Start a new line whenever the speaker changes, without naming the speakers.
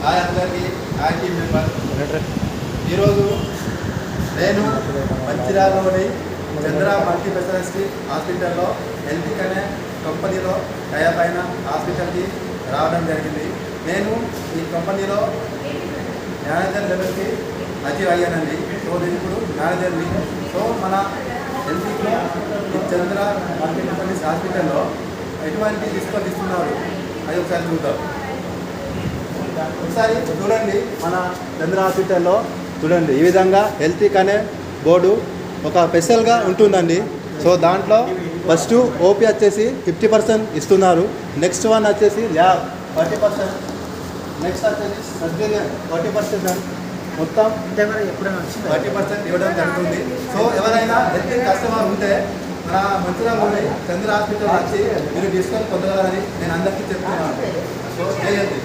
Hi అందరికీ, hi team member. ఈరోజు నేను మంచిర్యాలలోని చంద్ర మల్టీ స్పెషాలిటీ హాస్పిటల్లో హెల్త్ అనే కంపెనీలో టైప్ అయిన హాస్పిటల్కి రావడం జరిగింది. నేను ఈ కంపెనీలో మేనేజర్ లెవెల్కి అచీవ్ అయ్యానండి. సో నేను ఇప్పుడు మేనేజర్ని. సో మన హెల్త్లో ఈ చంద్ర మల్టీ స్పెషాలిటీ హాస్పిటల్లో ఎటువంటి డిస్కౌంట్ ఇస్తున్నారు అది ఒకసారి చూద్దాం. ఒకసారి చూడండి, మన చంద్ర హాస్పిటల్లో చూడండి ఈ విధంగా హెల్త్ అనే బోర్డు ఒక స్పెషల్గా ఉంటుందండి. సో దాంట్లో ఫస్ట్ ఓపీ వచ్చేసి 50% ఇస్తున్నారు. నెక్స్ట్ వన్ వచ్చేసి ల్యాబ్ 40%, నెక్స్ట్ వచ్చేసి సర్జరీ 40%, మొత్తం 40% ఇవ్వడం జరుగుతుంది. సో ఎవరైనా హెల్త్ కస్టమర్ ఉంటే మన మంచిర్యాలలోని చంద్ర హాస్పిటల్ వచ్చి మీరు డిస్కౌంట్ పొందగలరని నేను అందరికీ చెప్తున్నాను. సో చేయండి.